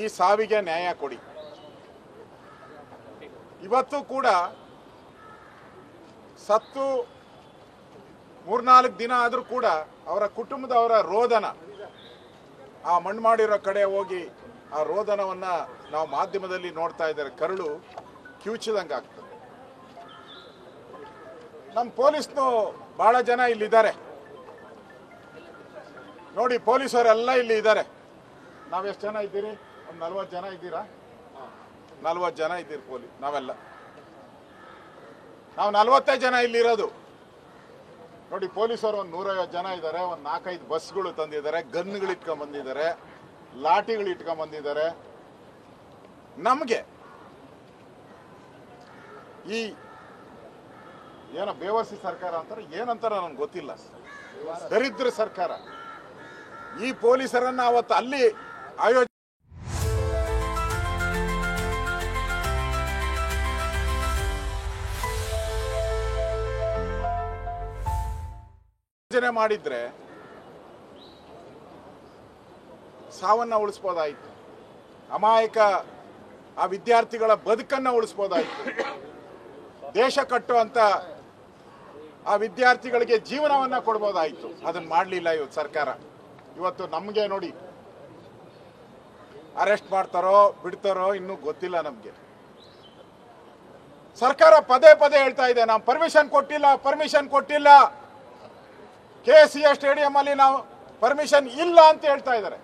ಈ ಸಾವಿಗೆ ನ್ಯಾಯ ಕೊಡಿ. ಇವತ್ತು ಕೂಡ ಸತ್ತು 3-4 ದಿನ ಆದರೂ ಕೂಡ ಅವರ ಕುಟುಂಬದವರ ರೋದನ, ಆ ಮಣ್ಣು ಮಾಡಿರೋ ಕಡೆ ಹೋಗಿ ಆ ರೋದನವನ್ನು ನಾವು ಮಾಧ್ಯಮದಲ್ಲಿ ನೋಡ್ತಾ ಇದ್ದಾರೆ. ಕರುಳು ಕಿವುಚಿದಂಗೆ ಆಗ್ತದೆ. ನಮ್ಮ ಪೊಲೀಸ್ನು ಭಾಳ ಜನ ಇಲ್ಲಿದ್ದಾರೆ ನೋಡಿ, ಪೊಲೀಸವರೆಲ್ಲ ಇಲ್ಲಿ ಇದ್ದಾರೆ. ನಾವೆಷ್ಟು ಜನ ಇದ್ದೀರಿ? ಒಂದು 40 ಜನ ಇದ್ದೀರಾ? 40 ಜನ ಇದ್ದೀರಿ ಪೊಲೀಸ್. ನಾವು 45 ಜನ ಇಲ್ಲಿರೋದು ನೋಡಿ. ಪೊಲೀಸರು ಒಂದು 150 ಜನ ಇದ್ದಾರೆ. ಒಂದು 4-5 ಬಸ್ಗಳು ತಂದಿದ್ದಾರೆ, ಗನ್ಗಳು ಇಟ್ಕೊಂಡ್ ಬಂದಿದ್ದಾರೆ, ಲಾಠಿಗಳು ಇಟ್ಕೊಂಡ್ ಬಂದಿದ್ದಾರೆ. ನಮಗೆ ಈ ಏನೋ ಬೇವರ್ಸಿ ಸರ್ಕಾರ ಅಂತಾರೆ, ಏನಂತಾರ ನನಗೆ ಗೊತ್ತಿಲ್ಲ, ದರಿದ್ರ ಸರ್ಕಾರ. ಈ ಪೊಲೀಸರನ್ನ ಅವತ್ತು ಅಲ್ಲಿ ಆಯೋಜನೆ ಮಾಡಿದ್ರೆ ಸಾವನ್ನ ಉಳಿಸ್ಬೋದಾಯಿತು, ಅಮಾಯಕ ಆ ವಿದ್ಯಾರ್ಥಿಗಳ ಬದುಕನ್ನ ಉಳಿಸ್ಬೋದಾಯಿತು, ದೇಶ ಕಟ್ಟುವಂತ ಆ ವಿದ್ಯಾರ್ಥಿಗಳಿಗೆ ಜೀವನವನ್ನ ಕೊಡ್ಬೋದಾಯಿತು. ಅದನ್ನ ಮಾಡಲಿಲ್ಲ ಇವತ್ತು ಸರ್ಕಾರ. ಇವತ್ತು ನಮಗೆ ನೋಡಿ, ಅರೆಸ್ಟ್ ಮಾಡ್ತಾರೋ ಬಿಡ್ತಾರೋ ಇನ್ನೂ ಗೊತ್ತಿಲ್ಲ ನಮಗೆ. ಸರ್ಕಾರ ಪದೇ ಪದೇ ಹೇಳ್ತಾ ಇದೆ, ನಾವು ಪರ್ಮಿಷನ್ ಕೊಟ್ಟಿಲ್ಲ, KCA ಸ್ಟೇಡಿಯಂ ಅಲ್ಲಿ ನಾವು ಪರ್ಮಿಷನ್ ಇಲ್ಲ ಅಂತ ಹೇಳ್ತಾ ಇದ್ದಾರೆ.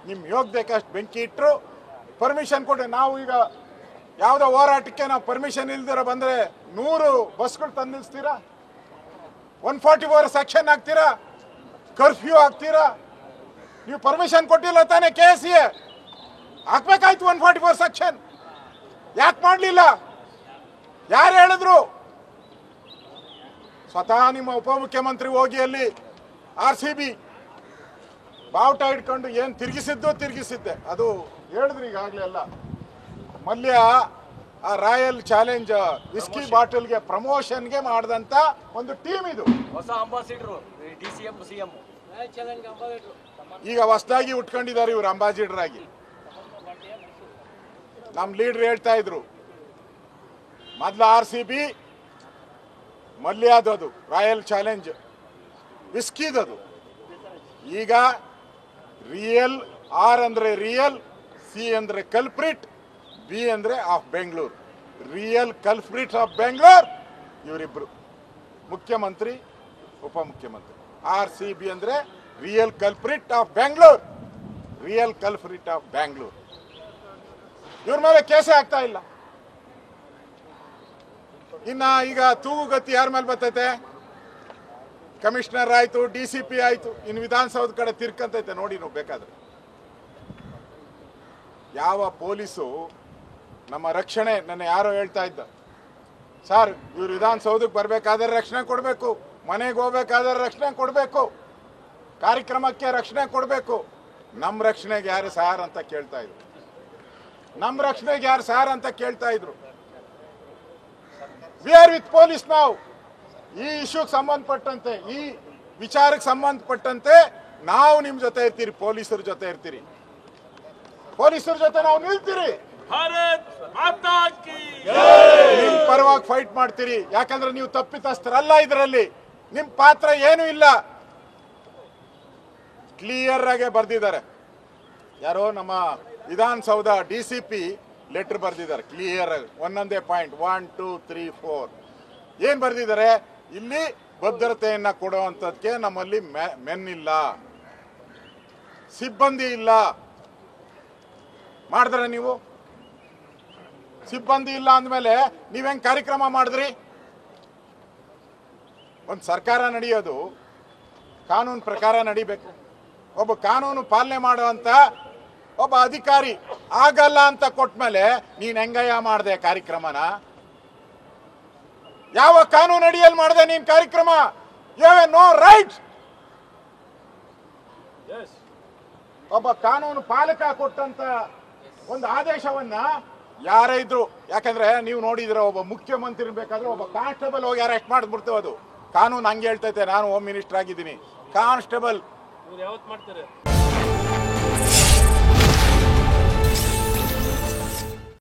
ನಿಮ್ ಯೋಗ್ಯಕ್ಕೆ ಬೆಂಕಿ ಇಟ್ಟರು ಪರ್ಮಿಷನ್ ಕೊಟ್ಟೆ. ನಾವು ಈಗ ಯಾವುದೋ ಹೋರಾಟಕ್ಕೆ ನಾವು ಪರ್ಮಿಷನ್ ಇಲ್ದಿರ ಬಂದ್ರೆ 100 ಬಸ್ಗಳು ತಂದು ನಿಲ್ಲಿಸ್ತೀರಾ? 144 ಸೆಕ್ಷನ್ ಹಾಕ್ತೀರಾ? ಕರ್ಫ್ಯೂ ಹಾಕ್ತೀರಾ? ನೀವು ಪರ್ಮಿಷನ್ ಕೊಟ್ಟಿಲ್ಲ ತಾನೇ? KCA ಹಾಕ್ಬೇಕಾಯ್ತು 144 section. ಯಾಕೆ ಮಾಡಲಿಲ್ಲ? ಯಾರು ಹೇಳಿದ್ರು? ಸ್ವತಃ ನಿಮ್ಮ ಉಪಮುಖ್ಯಮಂತ್ರಿ ಹೋಗಿ ಅಲ್ಲಿ RCB ಬಾವುಟ ಇಟ್ಕೊಂಡು ಏನು ತಿರುಗಿಸಿದ್ದೆ ಅದು ಹೇಳಿದ್ರು ಈಗಾಗಲೇ. ಅಲ್ಲ, ಮಲ್ಯ ಆ ರಾಯಲ್ ಚಾಲೆಂಜ್ ವಿಸ್ಕಿ ಬಾಟಲ್ಗೆ ಪ್ರಮೋಷನ್ಗೆ ಮಾಡಿದಂತ ಒಂದು ಟೀಮ್ ಇದು. ಹೊಸ ಅಂಬಾಸಿಡರ್ DCM CM ಈಗ ಹೊಸದಾಗಿ ಉಟ್ಕೊಂಡಿದ್ದಾರೆ ಇವರು ಅಂಬಾಸಿಡರ್ ಆಗಿ. ನಮ್ಮ ಲೀಡರ್ ಹೇಳ್ತಾ ಇದ್ರು, ಮೊದಲು RCB ಮಲ್ಯದದು ರಾಯಲ್ ಚಾಲೆಂಜ್ ವಿಸ್ಕಿದದು. ಈಗ ರಿಯಲ್, R ಅಂದ್ರೆ ರಿಯಲ್, C ಅಂದ್ರೆ ಕಲ್ಪ್ರಿಟ್, B ಅಂದ್ರೆ of Bengaluru. Real culprit of Bengaluru ಇವರಿಬ್ರು, ಮುಖ್ಯಮಂತ್ರಿ ಉಪಮುಖ್ಯಮಂತ್ರಿ. RCB ಅಂದ್ರೆ real culprit of Bengaluru, real culprit of Bengaluru. ಇವ್ರ ಮೇಲೆ ಕೇಸೇ ಆಗ್ತಾ ಇಲ್ಲ. ಇನ್ನ ಈಗ ತೂಗುಗತಿ ಯಾರ ಮೇಲೆ ಬರ್ತೈತೆ? ಕಮಿಷನರ್ ಆಯ್ತು, DCP ಆಯ್ತು, ಇನ್ನು ವಿಧಾನಸೌಧ ಕಡೆ ತಿರ್ಕಂತೈತೆ ನೋಡಿ ನೀವು ಬೇಕಾದ್ರೆ. ಯಾವ ಪೊಲೀಸು ನಮ್ಮ ರಕ್ಷಣೆ, ನನ್ನ ಯಾರೋ ಹೇಳ್ತಾ ಇದ್ದ, ಸರ್ ಇವ್ರು ವಿಧಾನಸೌಧಕ್ಕೆ ಬರ್ಬೇಕಾದ್ರೆ ರಕ್ಷಣೆ ಕೊಡಬೇಕು, ಮನೆಗೆ ಹೋಗ್ಬೇಕಾದ್ರೆ ರಕ್ಷಣೆ ಕೊಡಬೇಕು, ಕಾರ್ಯಕ್ರಮಕ್ಕೆ ರಕ್ಷಣೆ ಕೊಡಬೇಕು. ನಮ್ಮ ರಕ್ಷಣೆಗೆ ಯಾರು ಸಾರ್ ಅಂತ ಕೇಳ್ತಾ ಇದ್ರು. ನಮ್ಮ ರಕ್ಷಣೆಗೆ ಯಾರು ಸಾರ್ ಅಂತ ಕೇಳ್ತಾ ಇದ್ರು. ವಿ ಆರ್ ವಿತ್ ಪೊಲೀಸ್ ನಾವು. ಈ ಇಶ್ಯೂಗೆ ಸಂಬಂಧಪಟ್ಟಂತೆ, ಈ ವಿಚಾರಕ್ಕೆ ಸಂಬಂಧಪಟ್ಟಂತೆ ನಾವು ನಿಮ್ ಜೊತೆ ಇರ್ತೀರಿ, ಪೊಲೀಸರ ಜೊತೆ ಇರ್ತೀರಿ, ಪೊಲೀಸರ ಜೊತೆ ನಾವು ನಿಲ್ತೀರಿ, ನಿಮ್ ಪರವಾಗಿ ಫೈಟ್ ಮಾಡ್ತೀರಿ. ಯಾಕಂದ್ರೆ ನೀವು ತಪ್ಪಿತಸ್ಥರಲ್ಲ, ಇದರಲ್ಲಿ ನಿಮ್ ಪಾತ್ರ ಏನೂ ಇಲ್ಲ. ಕ್ಲಿಯರ್ ಆಗಿ ಬರ್ದಿದ್ದಾರೆ. ಯಾರೋ ನಮ್ಮ ವಿಧಾನಸೌಧ DCP ಲೆಟರ್ ಬರ್ದಿದ್ದಾರೆ ಕ್ಲಿಯರ್ ಆಗಿ, ಒಂದೊಂದೇ ಪಾಯಿಂಟ್ 1 2 3 4 ಏನ್ ಬರ್ದಿದ್ದಾರೆ? ಇಲ್ಲಿ ಭದ್ರತೆಯನ್ನ ಕೊಡುವಂಥದ್ದಕ್ಕೆ ನಮ್ಮಲ್ಲಿ ಮೆನ್ ಇಲ್ಲ, ಸಿಬ್ಬಂದಿ ಇಲ್ಲ. ಮಾಡಿದ್ರೆ ನೀವು ಸಿಬ್ಬಂದಿ ಇಲ್ಲ ಅಂದಮೇಲೆ ನೀವ್ ಹೆಂಗ್ ಕಾರ್ಯಕ್ರಮ ಮಾಡಿದ್ರಿ? ಒಂದು ಸರ್ಕಾರ ನಡೆಯೋದು ಕಾನೂನು ಪ್ರಕಾರ ನಡಿಬೇಕು. ಒಬ್ಬ ಕಾನೂನು ಪಾಲನೆ ಮಾಡುವಂತ ಒಬ್ಬ ಅಧಿಕಾರಿ ಆಗಲ್ಲ ಅಂತ ಕೊಟ್ಮೇಲೆ ನೀನ್ ಹೆಂಗಯ್ಯ ಮಾಡಿದೆ ಕಾರ್ಯಕ್ರಮನ? ಯಾವ ಕಾನೂನು ಅಡಿಯಲ್ಲಿ ಮಾಡಿದೆ ನೀನ್ ಕಾರ್ಯಕ್ರಮ? You have no right. ಒಬ್ಬ ಕಾನೂನು ಪಾಲಕ ಕೊಟ್ಟಂತ ಒಂದು ಆದೇಶವನ್ನ ಯಾರೇ ಇದ್ರು, ಯಾಕಂದ್ರೆ ನೀವು ನೋಡಿದ್ರೆ ಒಬ್ಬ ಮುಖ್ಯಮಂತ್ರಿ ಬೇಕಾದ್ರೆ ಒಬ್ಬ ಕಾನ್ಸ್ಟೇಬಲ್ ಹೋಗಿ ಅರೆಸ್ಟ್ ಮಾಡಿಬಿಡ್ತೇವೆ. ಅದು ಕಾನೂನು ಹಂಗೆ ಹೇಳ್ತೈತೆ. ನಾನು ಹೋಮ್ ಮಿನಿಸ್ಟರ್ ಆಗಿದ್ದೀನಿ, ಕಾನ್ಸ್ಟೇಬಲ್ ಯಾವತ್ತು ಮಾಡ್ತಾರೆ?